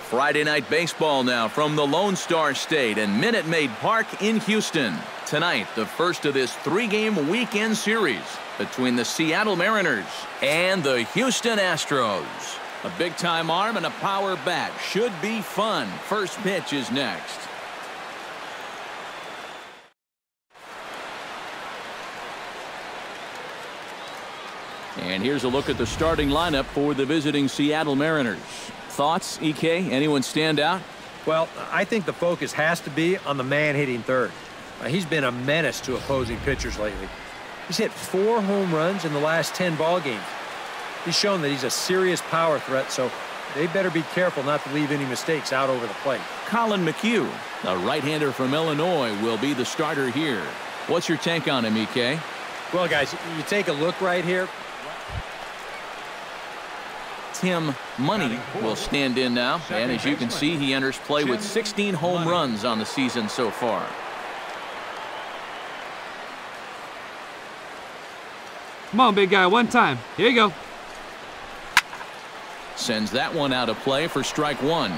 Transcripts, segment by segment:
Friday night baseball now from the Lone Star State and Minute Maid Park in Houston. Tonight, the first of this three-game weekend series between the Seattle Mariners and the Houston Astros. A big-time arm and a power bat should be fun. First pitch is next. And here's a look at the starting lineup for the visiting Seattle Mariners. Thoughts, EK? Anyone stand out? Well, I think the focus has to be on the man hitting third. He's been a menace to opposing pitchers lately. He's hit 4 home runs in the last 10 ball games. He's shown that he's a serious power threat, so they better be careful not to leave any mistakes out over the plate. Colin McHugh, the right-hander from Illinois, will be the starter here. What's your take on him, EK? Well, guys, you take a look right here. Tim Money will stand in now, and as you can see, he enters play with 16 home runs on the season so far. Come on, big guy, one time. Here you go. Sends that one out of play for strike one.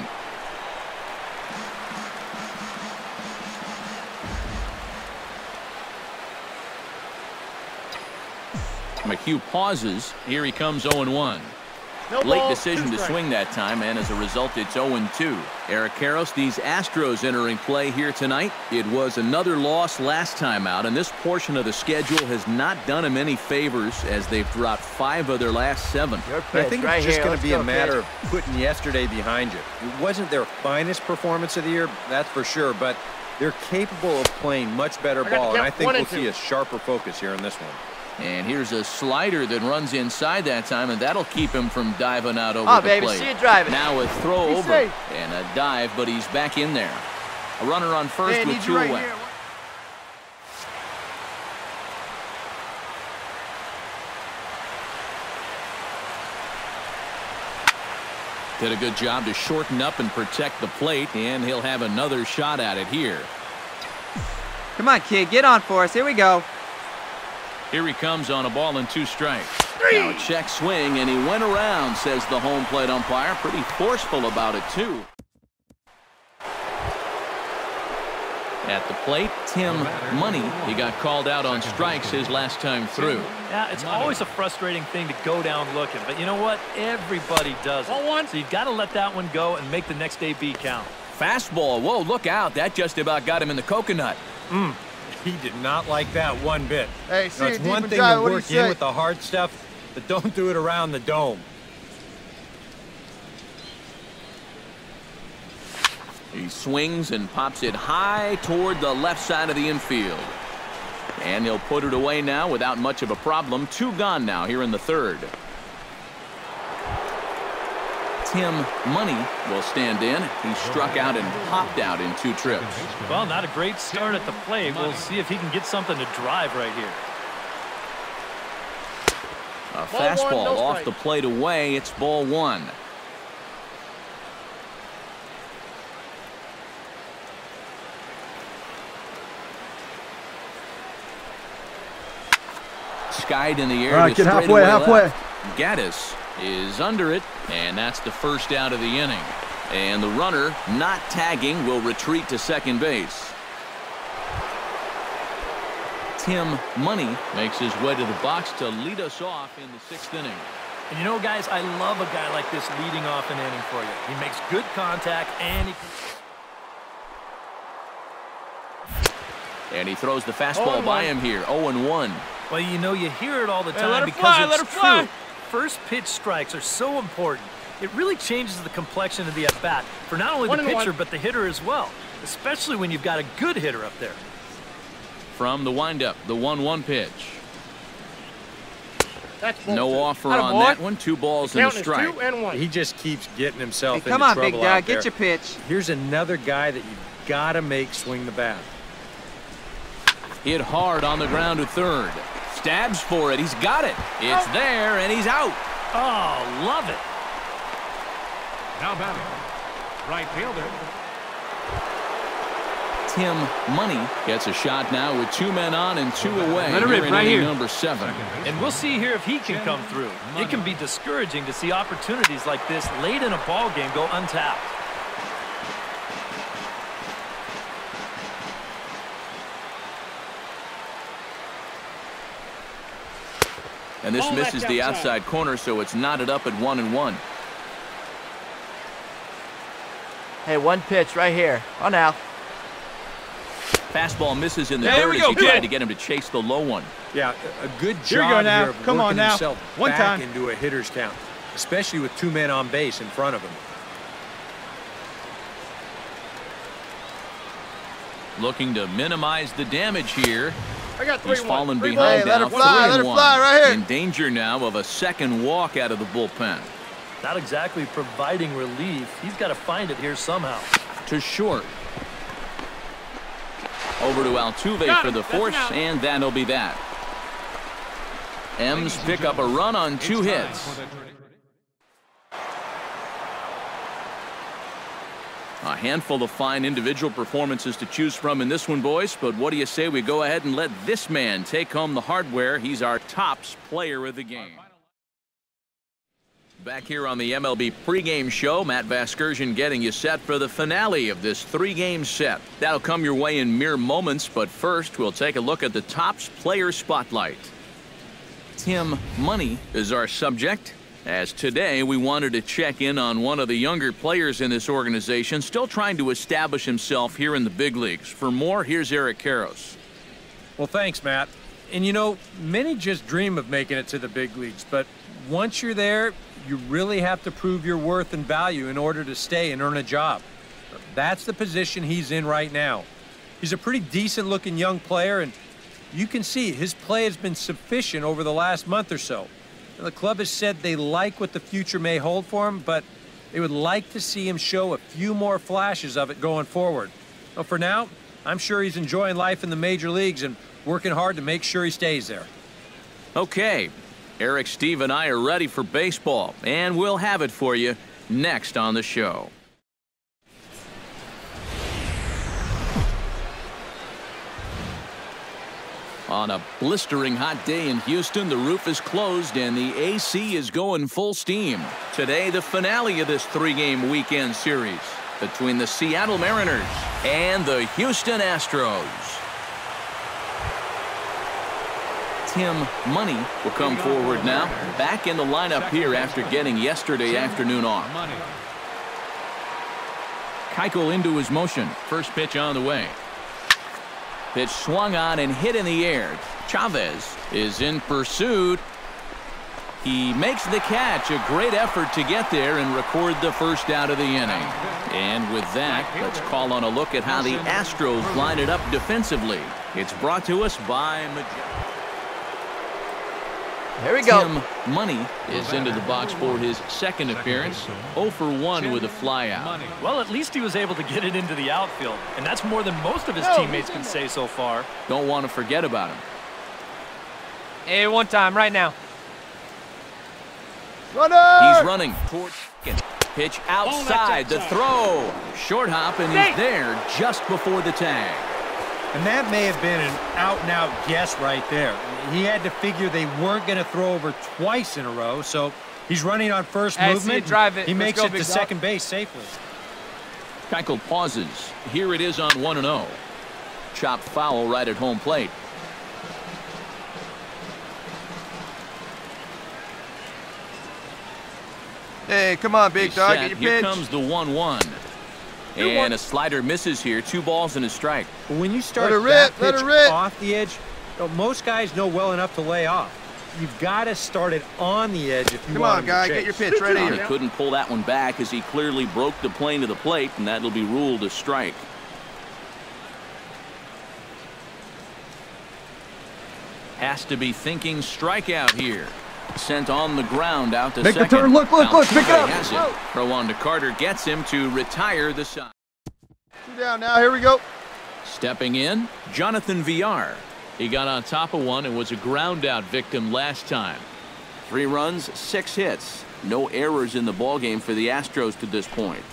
McHugh pauses. Here he comes 0-1. Late decision to swing that time, and as a result, it's 0-2. Eric Karros, these Astros entering play here tonight. It was another loss last time out, and this portion of the schedule has not done him any favors as they've dropped 5 of their last 7. I think it's just going to be a matter of putting yesterday behind you. It wasn't their finest performance of the year, that's for sure, but they're capable of playing much better ball, and I think we'll see a sharper focus here in this one. And here's a slider that runs inside that time, and that'll keep him from diving out over the baby, plate. see you driving. Now a throw over and a dive, but he's back in there. A runner on first with 2 away. Did a good job to shorten up and protect the plate, and he'll have another shot at it here. Come on, kid, get on for us. Here we go. Here he comes on a ball and 2 strikes. Now a check swing, and he went around, says the home plate umpire. Pretty forceful about it, too. At the plate, Tim Money. He got called out on strikes his last time through. Yeah, it's always a frustrating thing to go down looking, but you know what? Everybody does it. So you've got to let that one go and make the next AB count. Fastball. Whoa, look out. That just about got him in the coconut. He did not like that one bit. Hey, it's one thing to work in with the hard stuff, but don't do it around the dome. He swings and pops it high toward the left side of the infield. And he'll put it away now without much of a problem. 2 gone now here in the third. Tim Money will stand in. He struck out and popped out in 2 trips. Well, not a great start at the plate. We'll see if he can get something to drive right here. A fastball off the plate away. It's ball 1. Skied in the air. All right, get halfway. Gaddis is under it, and that's the first out of the inning. And the runner, not tagging, will retreat to second base. Tim Money makes his way to the box to lead us off in the 6th inning. And you know, guys, I love a guy like this leading off an inning for you. He makes good contact, and he throws the fastball by him here. 0-1. Well, you know, you hear it all the time because it's true. First pitch strikes are so important. It really changes the complexion of the at-bat for not only the pitcher but the hitter as well, especially when you've got a good hitter up there. From the windup, the 1-1 pitch. No offer on that one. 2 balls and a strike. He just keeps getting himself into trouble. Come on, big guy, get your pitch. Here's another guy that you've got to make swing the bat. Hit hard on the ground to third. Stabs for it. He's got it. It's there, and he's out. Oh, love it. Now batting, right fielder. Tim Money gets a shot now with 2 men on and 2 away. Let it rip right here. Number 7. And we'll see here if he can come through. It can be discouraging to see opportunities like this late in a ball game go untapped. And this misses the outside corner, so it's knotted up at 1-1. Hey, one pitch right here. Oh, now. Fastball misses in the dirt as he tried to get him to chase the low one. Yeah, a good job here of working himself one back time into a hitter's count, especially with 2 men on base in front of him. Looking to minimize the damage here. I got 3-1. He's fallen Hey, behind let now, it fly, let it 3-1. fly right here. In danger now of a second walk out of the bullpen. Not exactly providing relief. He's got to find it here somehow. To short. Over to Altuve for the force, and that'll be that. M's pick up a run on 2 hits. A handful of fine individual performances to choose from in this one, boys, but what do you say we go ahead and let this man take home the hardware? He's our tops player of the game. Back here on the MLB pregame show, Matt Vasgersian getting you set for the finale of this 3-game set. That'll come your way in mere moments, but first we'll take a look at the Topps Player Spotlight. Tim Money is our subject, as today we wanted to check in on one of the younger players in this organization, still trying to establish himself here in the big leagues. For more, here's Eric Karros. Well, thanks, Matt. And you know, many just dream of making it to the big leagues, but once you're there, you really have to prove your worth and value in order to stay and earn a job. That's the position he's in right now. He's a pretty decent-looking young player, and you can see his play has been sufficient over the last month or so. The club has said they like what the future may hold for him, but they would like to see him show a few more flashes of it going forward. But for now, I'm sure he's enjoying life in the major leagues and working hard to make sure he stays there. Okay. Eric, Steve, and I are ready for baseball, and we'll have it for you next on the show. On a blistering hot day in Houston, the roof is closed and the AC is going full steam. Today, the finale of this 3-game weekend series between the Seattle Mariners and the Houston Astros. Tim Money will come forward now, back in the lineup here after getting yesterday afternoon off. Keuchel into his motion. First pitch on the way. Pitch swung on and hit in the air. Chavez is in pursuit. He makes the catch. A great effort to get there and record the first out of the inning. And with that, let's call on a look at how the Astros line it up defensively. It's brought to us by Here we go. Tim Money is into the box for his second appearance. 0 for 1 with a flyout. Well, at least he was able to get it into the outfield, and that's more than most of his teammates can say so far. Don't want to forget about him. Hey, one time, right now. Runner! He's running towards second. Pitch outside, the throw. Short hop, and he's there just before the tag. And that may have been an out-and-out guess right there. He had to figure they weren't going to throw over twice in a row, so he's running on first movement. He makes it to second base safely. Keuchel pauses. Here it is on 1-0. Chopped foul right at home plate. Hey, come on, big dog. Get your Here pitch. comes the 1-1. And a slider misses here. 2 balls and a strike. But when you start let that it pitch rip. off the edge, most guys know well enough to lay off. You've got to start it on the edge if you Come want on, guy. Get your pitch right He here. couldn't pull that one back as he clearly broke the plane to the plate, and that'll be ruled a strike. Has to be thinking strikeout here. Sent on the ground out to second. Make the turn. Look, pick it up. Has it. Throw on to Carter gets him to retire the side. 2 down now. Here we go. Stepping in, Jonathan Villar. He got on top of one and was a ground out victim last time. 3 runs, 6 hits. No errors in the ballgame for the Astros to this point.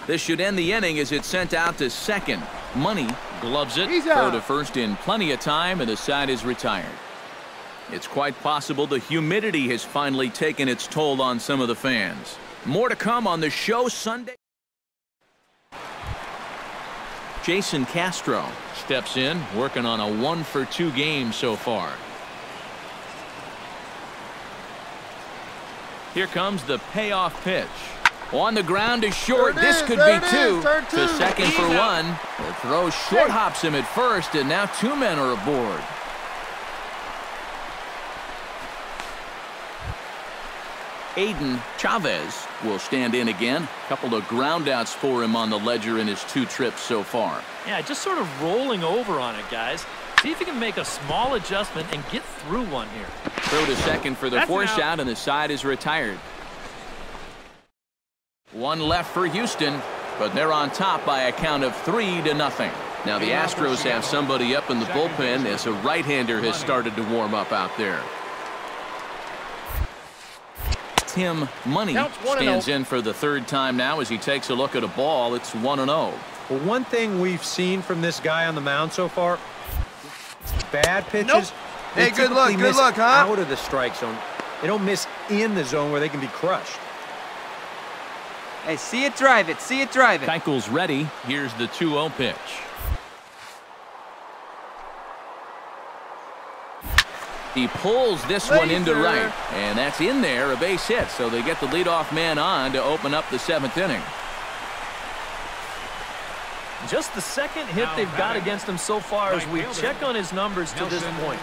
This should end the inning as it's sent out to second. Money gloves it. Throw to first in plenty of time, and the side is retired. It's quite possible the humidity has finally taken its toll on some of the fans. More to come on the show Sunday. Jason Castro steps in, working on a 1 for 2 game so far. Here comes the payoff pitch. On the ground is short. This could be two. To second for one. The throw short hops him at first, and now two men are aboard. Aiden Chavez will stand in again. A couple of groundouts for him on the ledger in his 2 trips so far. Yeah, just sort of rolling over on it, guys. See if you can make a small adjustment and get through one here. Throw to second for the force out, and the side is retired. One left for Houston, but they're on top by a count of 3-0. Now the Astros have somebody up in the bullpen as a right-hander has started to warm up out there. Tim Money stands in for the 3rd time now as he takes a look at a ball. It's 1-0. Well, one thing we've seen from this guy on the mound so far, bad pitches. Hey, good luck, huh? Out of the strike zone. They don't miss in the zone where they can be crushed. Hey, see it, drive it. See it, drive it. Keuchel's ready. Here's the 2-0 pitch. He pulls this one into right, and that's in there, a base hit. So they get the leadoff man on to open up the 7th inning. Just the 2nd hit they've got against him so far as we check on his numbers to this point.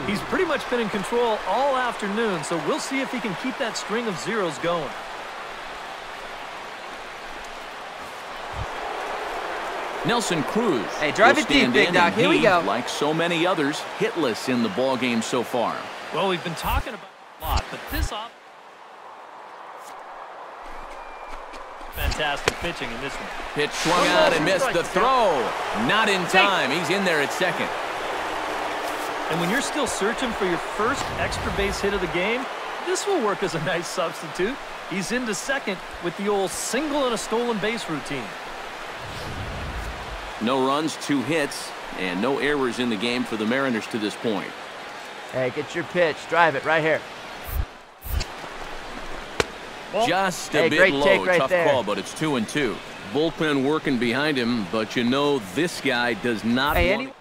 He's pretty much been in control all afternoon, so we'll see if he can keep that string of zeros going. Nelson Cruz. Hey, drive it deep, big dog. Here we go. Like so many others, hitless in the ball game so far. Well, we've been talking about it a lot, but this fantastic pitching in this one. Pitch swung out and missed the throw. Not in time. He's in there at second. And when you're still searching for your first extra base hit of the game, this will work as a nice substitute. He's into second with the old single and a stolen base routine. No runs, 2 hits, and no errors in the game for the Mariners to this point. Hey, get your pitch. Drive it right here. Just a bit low. Tough call, but it's 2-2. Bullpen working behind him, but you know this guy does not want...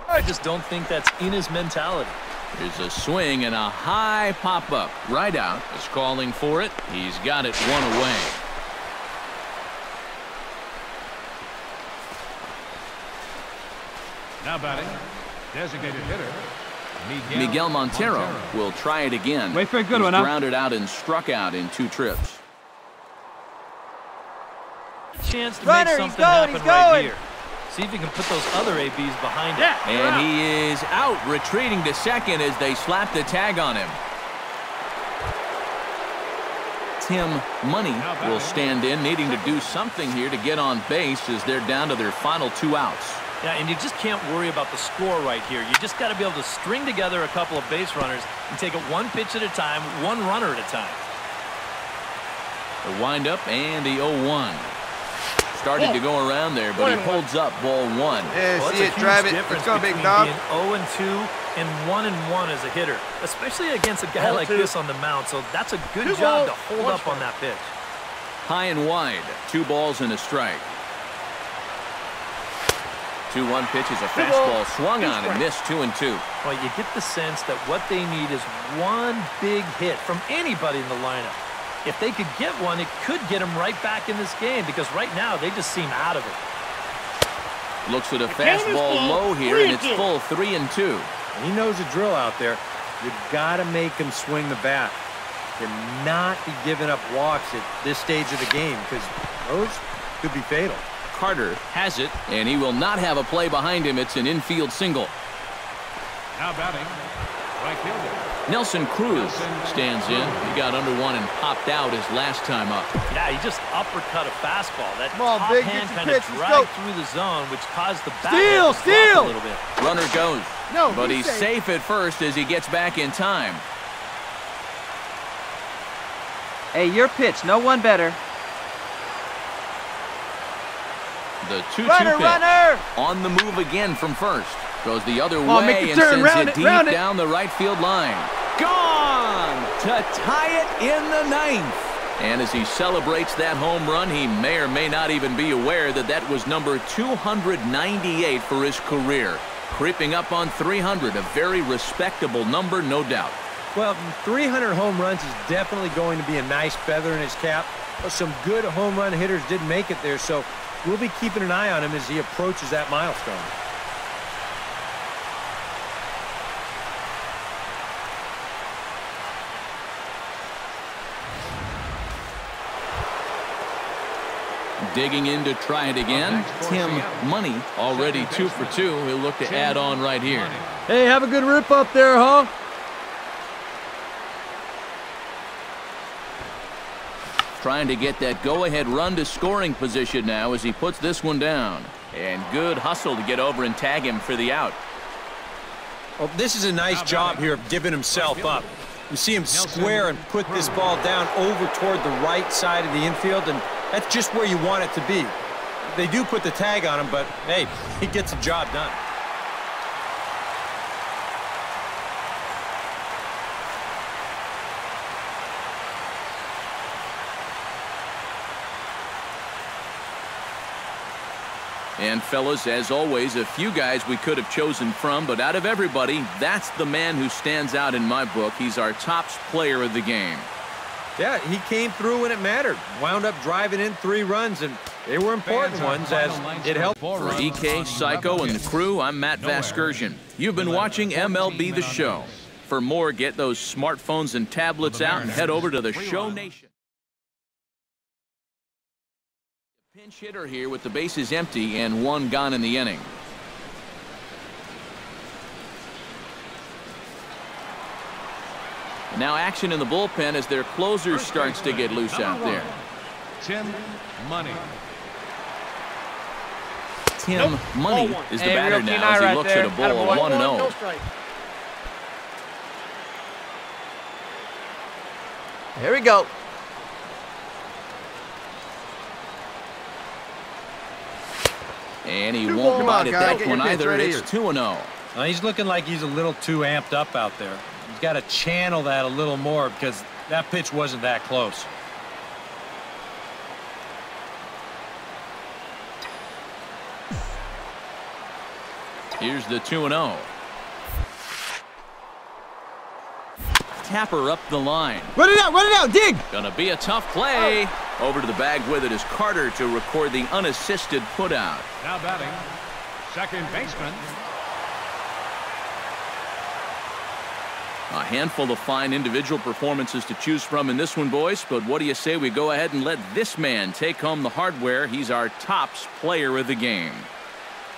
I just don't think that's in his mentality. There's a swing and a high pop-up. Right out is calling for it. He's got it 1 away. Now batting, designated hitter, Miguel Montero will try it again. Wait for a good one, huh? Grounded out and struck out in 2 trips. A chance to make something happen right here. See if he can put those other ABs behind him. And he is out, retreating to second as they slap the tag on him. Tim Money will stand in, needing to do something here to get on base as they're down to their final 2 outs. Yeah, and you just can't worry about the score right here. You just got to be able to string together a couple of base runners and take it 1 pitch at a time, 1 runner at a time. The windup and the 0-1. Started to go around there, but he holds up ball 1. Yeah, well, see it, drive it. Let's go, big dog. 0-2 and 1-1 as a hitter, especially against a guy like this on the mound. So that's a good job to hold up on that pitch. High and wide, 2 balls and a strike. 2-1 pitch is a fastball swung on and missed 2-2. Well, you get the sense that what they need is 1 big hit from anybody in the lineup. If they could get one, it could get them right back in this game because right now they just seem out of it. Looks at a fastball low here, and it's full 3-2. He knows the drill out there. You've got to make him swing the bat. Cannot be giving up walks at this stage of the game because those could be fatal. Carter has it, and he will not have a play behind him. It's an infield single. Now batting, right fielder. Nelson Cruz stands in. He got under one and popped out his last time up. Yeah, he just uppercut a fastball. That top hand kind of dragged through the zone, which caused the bat to flop a little bit. Runner goes, but he's safe at first as he gets back in time. Hey, your pitch. No one better. The 2-2 pitch on the move again from first. Goes the other way and sends it deep down the right field line. Gone to tie it in the 9th. And as he celebrates that home run, he may or may not even be aware that that was number 298 for his career. Creeping up on 300, a very respectable number, no doubt. Well, 300 home runs is definitely going to be a nice feather in his cap. But some good home run hitters didn't make it there, so we'll be keeping an eye on him as he approaches that milestone. Digging in to try it again. Tim Money already 2 for 2. He'll look to add on right here. Hey, have a good rip up there, huh? Trying to get that go-ahead run to scoring position now as he puts this one down. And good hustle to get over and tag him for the out. Well, this is a nice job here of giving himself up. You see him square and put this ball down over toward the right side of the infield, and that's just where you want it to be. They do put the tag on him, but, hey, he gets the job done. And, fellas, as always, a few guys we could have chosen from, but out of everybody, that's the man who stands out in my book. He's our top player of the game. Yeah, he came through when it mattered. Wound up driving in 3 runs, and they were important ones as it helped. For EK, Psycho, and the crew, I'm Matt Vasgersian. You've been watching MLB The Show. For more, get those smartphones and tablets out and head over to the Show Nation. Pinch hitter here with the bases empty and 1 gone in the inning. Now action in the bullpen as their closer starts to get loose out there. Tim Money. Tim Money is the batter now as he looks at a ball 1-0. Here we go. And he won't bite at that one either. It's 2-0. He's looking like he's a little too amped up out there. He's got to channel that a little more because that pitch wasn't that close. Here's the 2-0. Tapper up the line. Run it out, dig! Gonna be a tough play. Over to the bag with it is Carter to record the unassisted putout. Now batting, second baseman. A handful of fine individual performances to choose from in this one, boys, but what do you say we go ahead and let this man take home the hardware? He's our tops player of the game.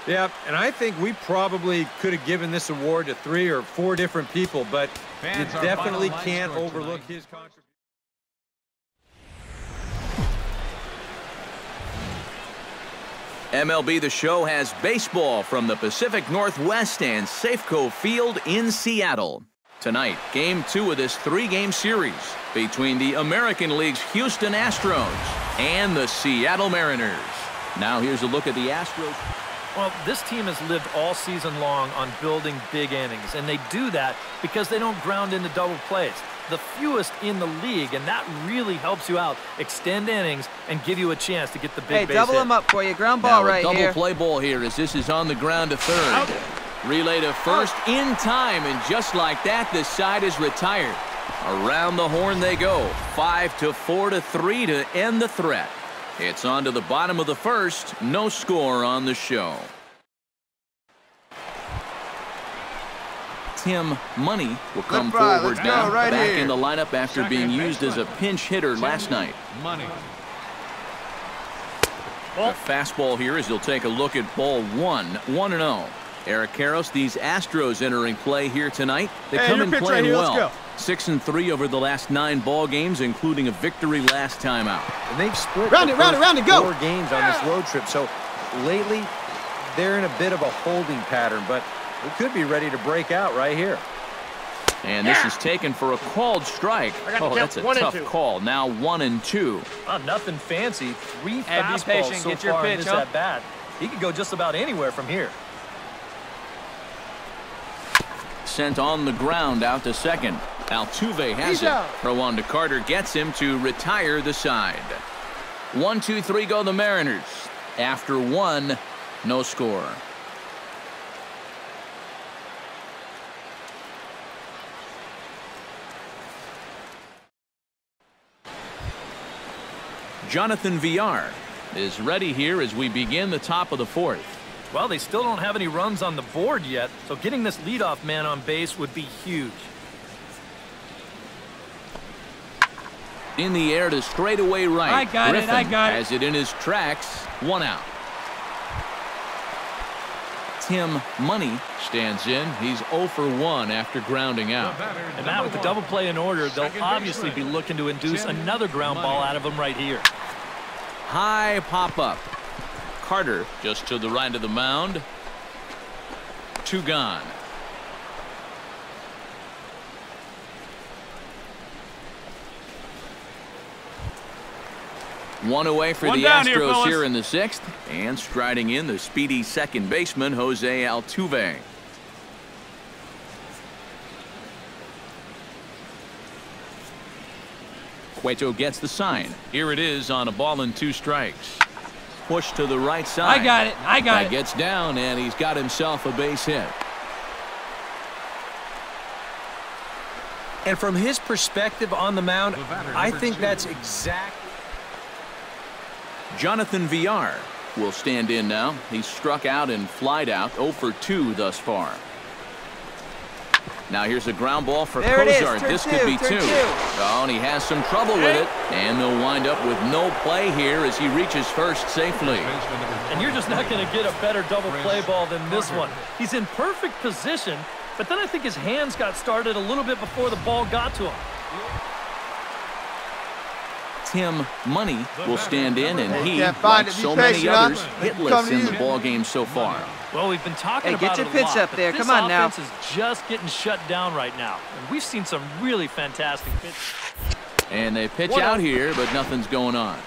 Yeah, and I think we probably could have given this award to 3 or 4 different people, but you definitely can't overlook his contribution. MLB The Show has baseball from the Pacific Northwest and Safeco Field in Seattle. Tonight, Game 2 of this 3-game series between the American League's Houston Astros and the Seattle Mariners. Now here's a look at the Astros. Well, this team has lived all season long on building big innings, and they do that because they don't ground into double plays. The fewest in the league, and that really helps you out. Extend innings and give you a chance to get the big base double hit. Him up for you. Ground ball now right a here. double play ball here as this is on the ground to third. Out. Relay to first in time, and just like that, the side is retired. Around the horn they go. 5-4-3 to end the threat. It's on to the bottom of the first. No score on the show. Tim Money will come forward now, right back here. in the lineup after being used as a pinch hitter last night. Money. The fastball here as he'll take a look at ball 1-0. Eric Karros, these Astros entering play here tonight. They come in playing well. 6-3 over the last 9 ball games, including a victory last time out. And they've split round it, go! 4 games on this road trip. So lately, they're in a bit of a holding pattern, but we could be ready to break out right here. And this is taken for a called strike. Oh, that's a tough call. Now 1-2. Oh, nothing fancy. 3 Hey, be patient. fastballs so Get your far in pitch, this huh? at bat. He could go just about anywhere from here. Sent on the ground out to second. Altuve has it. Throw on to Carter gets him to retire the side. 1-2-3 go the Mariners. After 1, no score. Jonathan Villar is ready here as we begin the top of the fourth. Well, they still don't have any runs on the board yet, so getting this leadoff man on base would be huge. In the air to straightaway right. I got Griffin it. I got it. has it in his tracks. 1 out. Tim Money stands in. He's 0 for 1 after grounding out. And now with the double play in order, they'll obviously be looking to induce another ground ball out of him right here. High pop-up. Carter just to the right of the mound. 2 gone. One away for the Astros here in the 6th. And striding in, the speedy second baseman, Jose Altuve. Cueto gets the sign. Here it is on a ball and 2 strikes. Push to the right side. I got it. I got it. Gets down, and he's got himself a base hit. And from his perspective on the mound, I think that's exactly. Jonathan Villar will stand in now. He's struck out and flied out. 0 for 2 thus far. Now here's a ground ball for Cozart. This could be 2. Oh, and he has some trouble with it. And they'll wind up with no play here as he reaches first safely. And you're just not going to get a better double play ball than this one. He's in perfect position, but then I think his hands got started a little bit before the ball got to him. Tim Money will stand in, and he, like so many others, hitless in the ball game so far. Well, we've been talking about get your pitch up there. Come on now. This offense is just getting shut down right now, and we've seen some really fantastic pitches. And they pitch out here, but nothing's going on.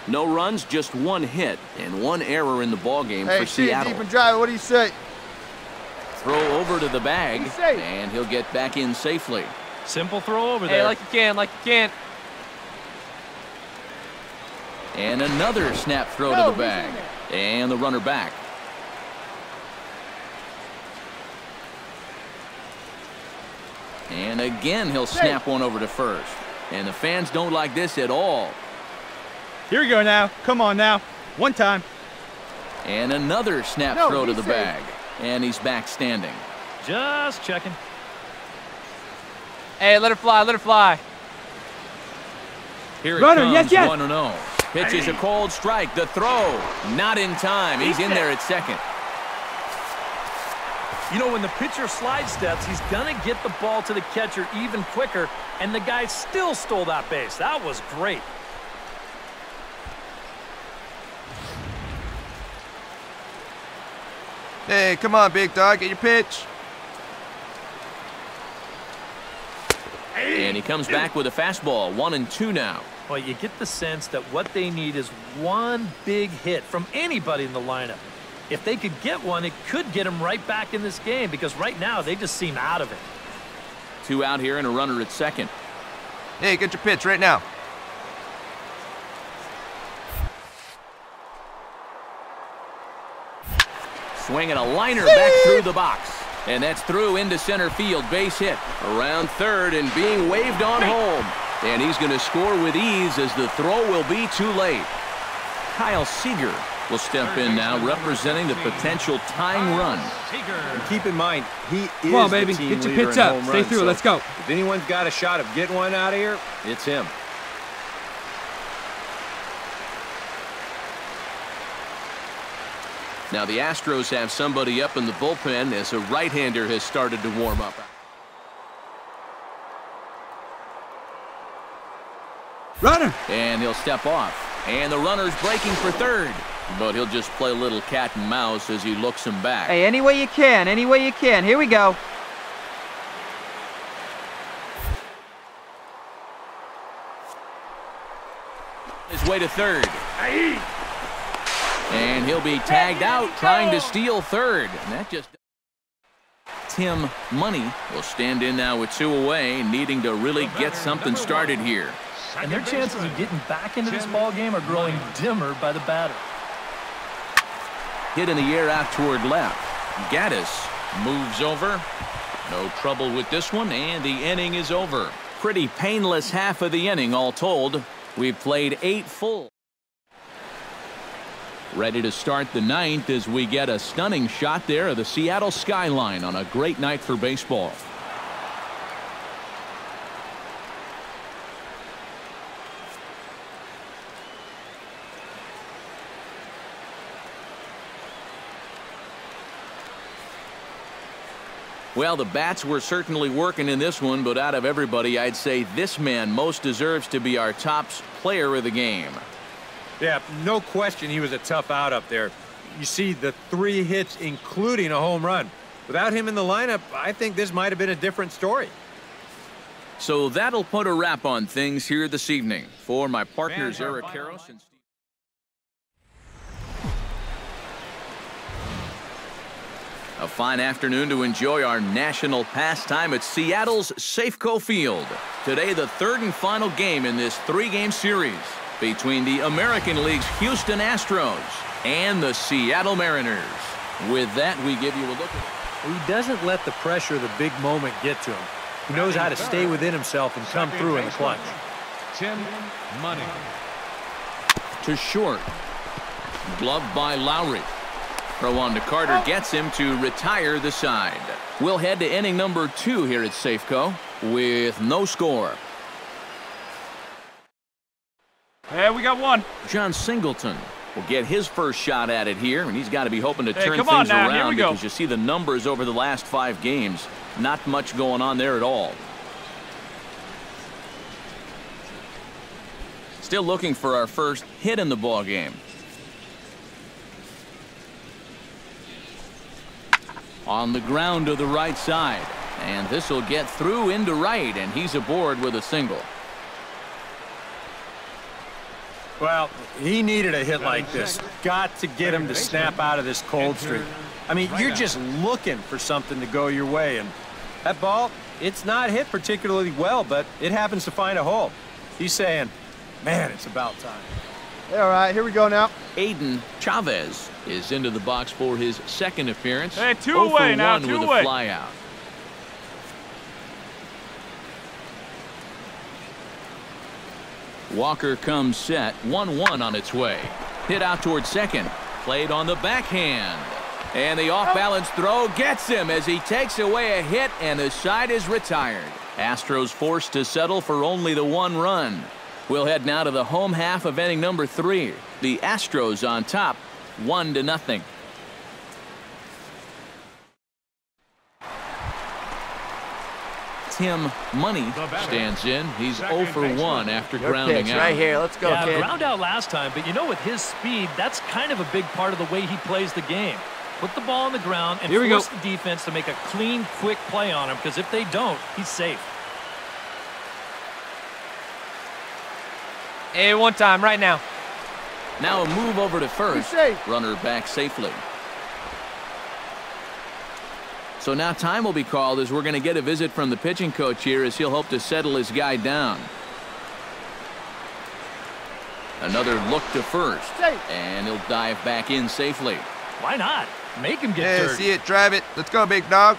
No runs, just 1 hit, and 1 error in the ball game for Seattle. Deep and drive. What do you say? Throw over to the bag, and he'll get back in safely. Simple throw over there. Hey, like you can. And another snap throw to the bag. And the runner back. And again, he'll snap one over to first. And the fans don't like this at all. Here we go now. Come on now. 1 time. And another snap throw to the bag. And he's back standing. Just checking. Hey, let her fly. Let her fly. Here it comes, 1-0. Pitches a cold strike. The throw, not in time. He's in there at second. You know, when the pitcher slide steps, he's going to get the ball to the catcher even quicker, and the guy still stole that base. That was great. Hey, come on, big dog. Get your pitch. And he comes back with a fastball. 1-2 now. Well, you get the sense that what they need is 1 big hit from anybody in the lineup. If they could get one, it could get them right back in this game, because right now they just seem out of it. 2 out here and a runner at second. Hey, get your pitch right now. Swinging a liner back through the box. And that's through into center field. Base hit around third and being waved on home. And he's going to score with ease as the throw will be too late. Kyle Seager will step in now, representing the potential tying run. And keep in mind, he is Come on, baby. the team Get your leader pitch in up. home Stay runs, through. so Let's go. If anyone's got a shot of getting one out of here, it's him. Now the Astros have somebody up in the bullpen as a right-hander has started to warm up. Runner. And he'll step off. And the runner's breaking for third. But he'll just play a little cat and mouse as he looks him back. Hey, any way you can. Any way you can. Here we go. His way to third. And he'll be tagged out trying to steal third. And that just... Tim Money will stand in now with 2 away, needing to really get something started here. And their chances of getting back into this ball game are growing dimmer by the batter. Hit in the air out toward left. Gaddis moves over. No trouble with this one, and the inning is over. Pretty painless half of the inning all told. We've played 8 full. Ready to start the 9th as we get a stunning shot there of the Seattle skyline on a great night for baseball. Well, the bats were certainly working in this one, but out of everybody, I'd say this man most deserves to be our top player of the game. Yeah, no question he was a tough out up there. You see the 3 hits, including a home run. Without him in the lineup, I think this might have been a different story. So that'll put a wrap on things here this evening. For my partners, Eric Karros and Steve. A fine afternoon to enjoy our national pastime at Seattle's Safeco Field. Today, the 3rd and final game in this 3-game series between the American League's Houston Astros and the Seattle Mariners. With that, we give you a look at it. He doesn't let the pressure of the big moment get to him. He knows how to stay within himself and come through in the clutch. Tim Money. To short. Gloved by Lowry. Throw on to Carter gets him to retire the side. We'll head to inning number 2 here at Safeco with no score. Hey, we got one. John Singleton will get his first shot at it here, and he's got to be hoping to turn things around because you see the numbers over the last 5 games. Not much going on there at all. Still looking for our first hit in the ball game. On the ground to the right side, and this will get through into right, and he's aboard with a single. Well, he needed a hit like this. Got to get him to snap out of this cold streak. I mean, you're just looking for something to go your way, and that ball, it's not hit particularly well, but it happens to find a hole. He's saying, man, it's about time. All right, here we go now. Aiden Chavez is into the box for his 2nd appearance. Hey, 2 away now, 2 with away. A fly out. Walker comes set, 1-1 on its way. Hit out towards second. Played on the backhand. And the off-balance throw gets him as he takes away a hit, and the side is retired. Astros forced to settle for only the 1 run. We'll head now to the home half of inning number 3. The Astros on top, 1-0. Tim Money stands in. He's 0 for 1 after grounding out. Right here. Let's go, kid. Ground out last time, but you know, with his speed, that's kind of a big part of the way he plays the game. Put the ball on the ground and force the defense to make a clean, quick play on him, because if they don't, he's safe. Hey, one time, right now. Now a move over to first. Runner back safely. So now time will be called as we're going to get a visit from the pitching coach here as he'll hope to settle his guy down. Another look to first. And he'll dive back in safely. Why not? Make him get dirty. See it, drive it. Let's go, big dog.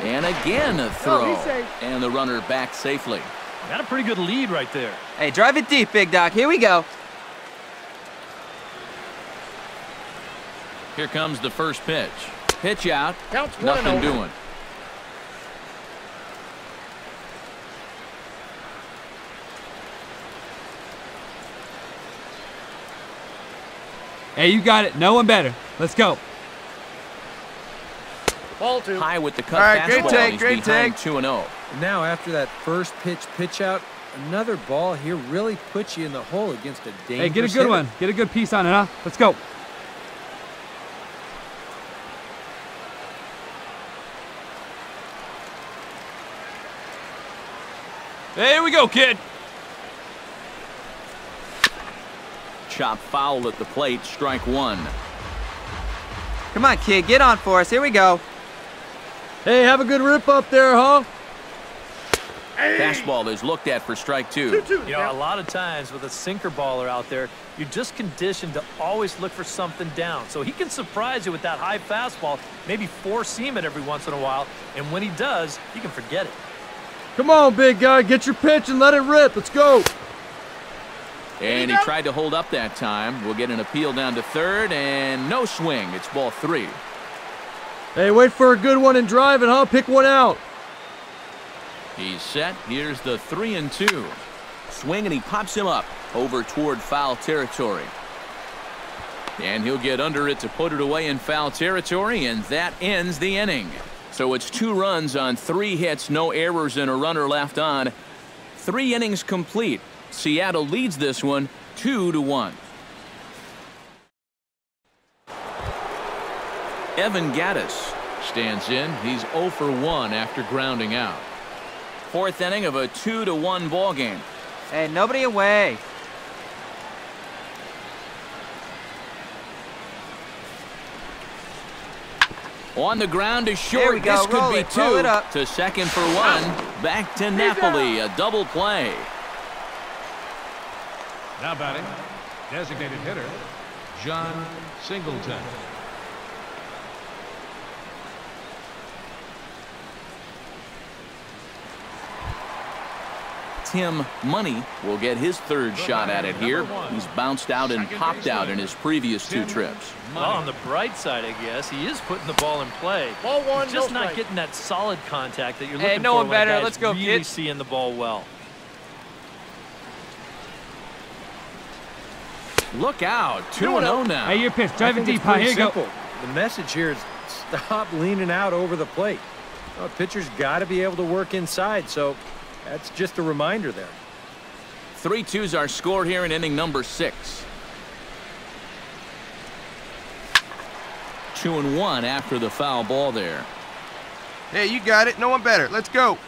And again a throw. And the runner back safely. Got a pretty good lead right there. Hey, drive it deep, big dog. Here we go. Here comes the first pitch. Pitch out. Counts Nothing doing. Hey, you got it. No one better. Let's go. Ball 2. High with the cut right, fastball. Great take. 2-0. Now, after that first pitch out, another ball here really puts you in the hole against a dangerous Hey, get a good one. Get a good piece on it, huh? Let's go. There we go, kid. Chop foul at the plate. Strike 1. Come on, kid. Get on for us. Here we go. Hey, have a good rip up there, huh? Fastball is looked at for strike 2. You know, a lot of times with a sinker baller out there, you're just conditioned to always look for something down. So he can surprise you with that high fastball, maybe four-seam it every once in a while, and when he does, you can forget it. Come on, big guy. Get your pitch and let it rip. Let's go. And he tried to hold up that time. We'll get an appeal down to third, and no swing. It's ball 3. Hey, wait for a good one and drive it, huh? Pick one out. He's set. Here's the 3-2. Swing, and he pops him up over toward foul territory. And he'll get under it to put it away in foul territory, and that ends the inning. So it's 2 runs on 3 hits, no errors, and a runner left on. 3 innings complete. Seattle leads this one 2-1. Evan Gattis stands in. He's 0 for 1 after grounding out. 4th inning of a 2-1 ball game. Hey, nobody away. On the ground is short. This could be 2. To second for 1. Back to Napoli. A double play. Now batting, designated hitter, John Singleton. Tim Money will get his 3rd shot at it here. He's bounced out and popped out in his previous 2 trips. Well, on the bright side, I guess, he is putting the ball in play. Ball 1, He's just not getting that solid contact that you're looking for when a guy's Let's go, really kid. seeing the ball well. Look out. 2-0 now. Hey, your pitch. Drive it deep, huh? Pretty Here you simple. go. The message here is stop leaning out over the plate. Well, pitcher's got to be able to work inside, so that's just a reminder there. 3-2s are scored here in inning number 6. 2-1 after the foul ball there. Hey, you got it. No one better. Let's go.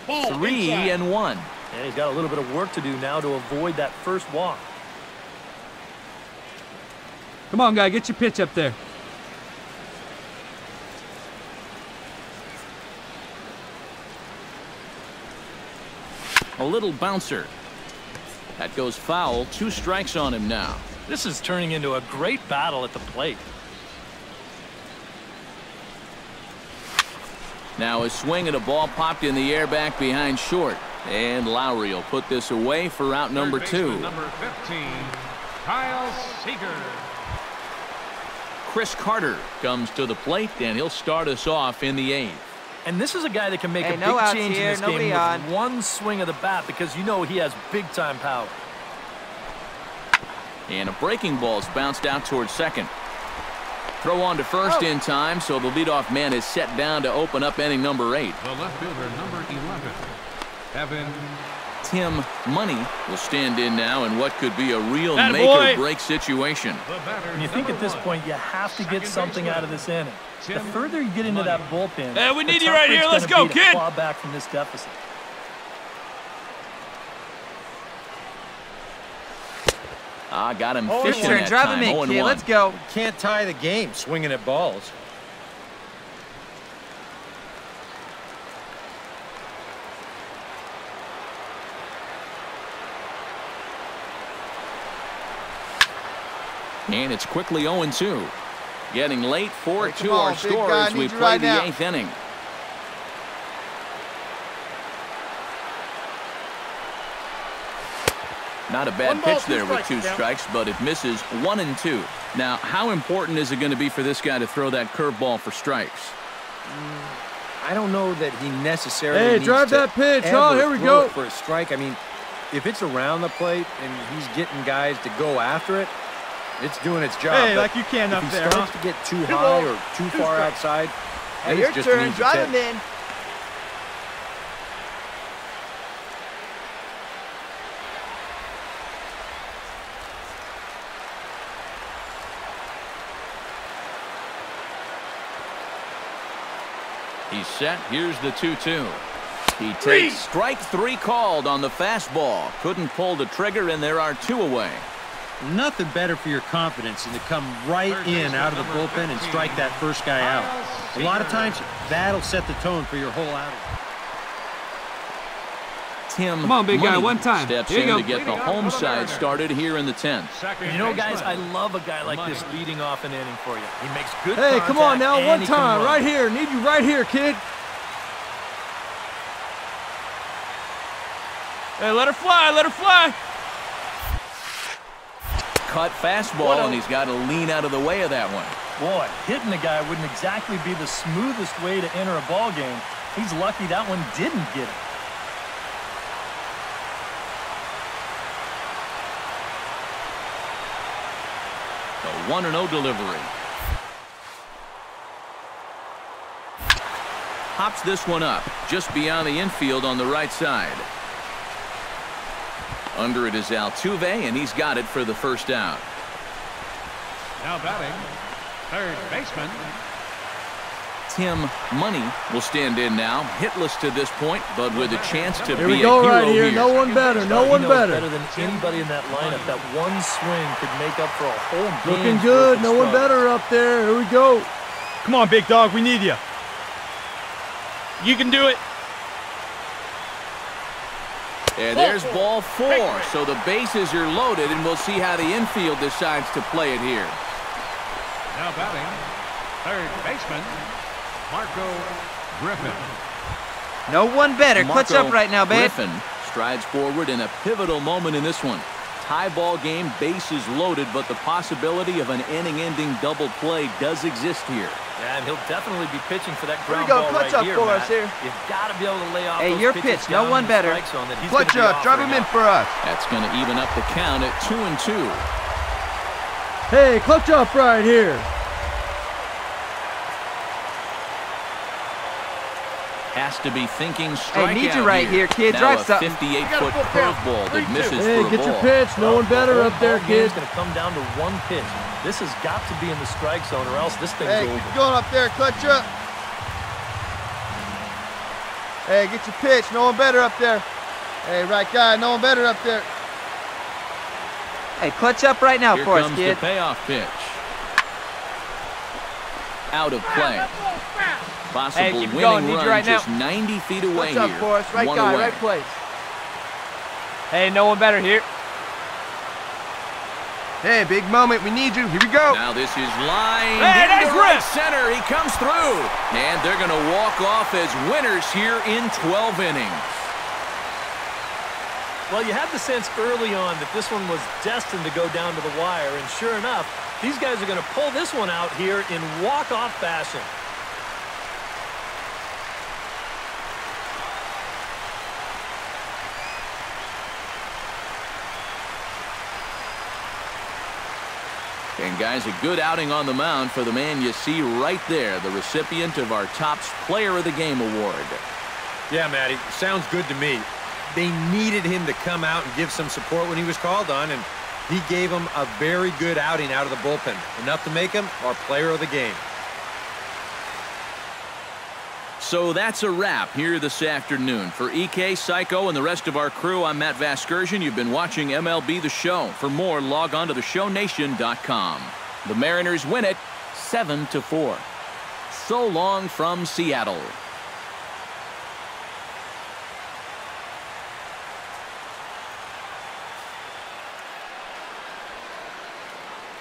Ball 3-1. And he's got a little bit of work to do now to avoid that first walk. Come on, guy. Get your pitch up there. A little bouncer. That goes foul. 2 strikes on him now. This is turning into a great battle at the plate. Now a swing at a ball popped in the air back behind short. And Lowry will put this away for out number 2. Number 15, Kyle Seager. Chris Carter comes to the plate, and he'll start us off in the 8th. And this is a guy that can make a big change in this game with one swing of the bat, because you know he has big-time power. And a breaking ball's bounced out towards second. Throw on to first in time, so the leadoff man is set down to open up inning number 8. The left fielder, number 11, Evan. Tim Money will stand in now in what could be a real make-or-break situation. And you think at this point you have to get something out of this inning. The further you get into that bullpen, we need you right here. Let's go, kid. Claw back from this deficit. Got him fishing that Drive time. him in, kid. Let's go. Can't tie the game swinging at balls. And it's quickly 0-2. Getting late, 4-2 our score as we play the 8th inning. Not a bad pitch there with 2 strikes, but it misses 1-2. Now, how important is it going to be for this guy to throw that curveball for strikes? I don't know that he necessarily needs drive to that pitch. ever Oh, here we throw go. it for a strike. I mean, if it's around the plate and he's getting guys to go after it, it's doing its job. Hey, but like you can up if he there, starts to get too high or too far outside, Hey, your turn. Drive him in. He's set. Here's the 2-2. He takes strike 3 called on the fastball. Couldn't pull the trigger, and there are 2 away. Nothing better for your confidence than to come right in out of the bullpen and strike that first guy out. A lot of times, that'll set the tone for your whole outing. Tim Come on, big guy, Money one time. steps Here in you to go. get the home side started here in the 10th. You know, guys, I love a guy like this leading off an inning for you. He makes good Hey, come on contact now, and one he can time. run. Right here. Need you right here, kid. Hey, let her fly, let her fly. Cut fastball, and he's got to lean out of the way of that one. Boy, hitting the guy wouldn't exactly be the smoothest way to enter a ball game. He's lucky that one didn't get it. The 1-0 delivery. Hops this one up, just beyond the infield on the right side. Under it is Altuve, and he's got it for the first out. Now batting, third baseman. Tim Money will stand in now, hitless to this point, but with a chance to be a hero here. Here we go right here. No one better. No one better. Better than anybody in that lineup. That one swing could make up for a whole game. Looking good. No one better up there. Here we go. Come on, big dog. We need you. You can do it. And there's ball 4. So the bases are loaded, and we'll see how the infield decides to play it here. Now batting, third baseman, Marco Griffin. No one better. Clutch up right now, babe. Griffin strides forward in a pivotal moment in this one. Tie ball game, bases loaded, but the possibility of an inning-ending double play does exist here. Yeah, and he'll definitely be pitching for that ground go. ball Clutch right up here, for Matt. us here. You've got to be able to lay off Hey, those your pitches pitch. No down one in the better. strike zone that he's Clutch gonna be up. Drive him offering in up. for us. That's going to even up the count at 2-2. Hey, clutch up right here. Has to be thinking strikeout. Hey, need you right here, kid. Now Drive a something. 58-foot curveball that misses Hey, for a get your ball. pitch. No one better up there, kid. It's going to come down to one pitch. This has got to be in the strike zone, or else this thing's Hey, over. keep going up there. Clutch up. Hey, get your pitch. No one better up there. Hey, right guy. No one better up there. Hey, clutch up right now Here for us, comes kid. the payoff pitch. Out of play. Possible Hey, keep winning going. Need you run right now. just 90 feet away Clutch up here. for us. Right One guy, away. right place. Hey, no one better here. Hey, big moment. We need you. Here we go. Now this is lined Hey, into nice right rip. center. He comes through. And they're going to walk off as winners here in 12 innings. Well, you had the sense early on that this one was destined to go down to the wire, and sure enough, these guys are going to pull this one out here in walk-off fashion. And guys, a good outing on the mound for the man you see right there, the recipient of our Topps Player of the Game award. Yeah, Matty, sounds good to me. They needed him to come out and give some support when he was called on, and he gave them a very good outing out of the bullpen. Enough to make him our player of the game. So that's a wrap here this afternoon. For EK, Psycho, and the rest of our crew, I'm Matt Vasgersian. You've been watching MLB The Show. For more, log on to theshownation.com. The Mariners win it 7-4. So long from Seattle.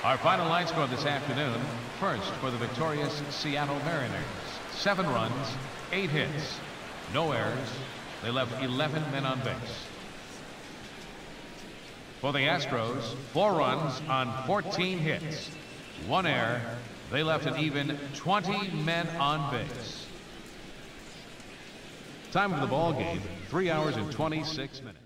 Our final line score this afternoon. First for the victorious Seattle Mariners. 7 runs, 8 hits, no errors. They left 11 men on base. For the Astros, 4 runs on 14 hits, 1 error. They left an even 20 men on base. Time of the ball game, 3 hours and 26 minutes.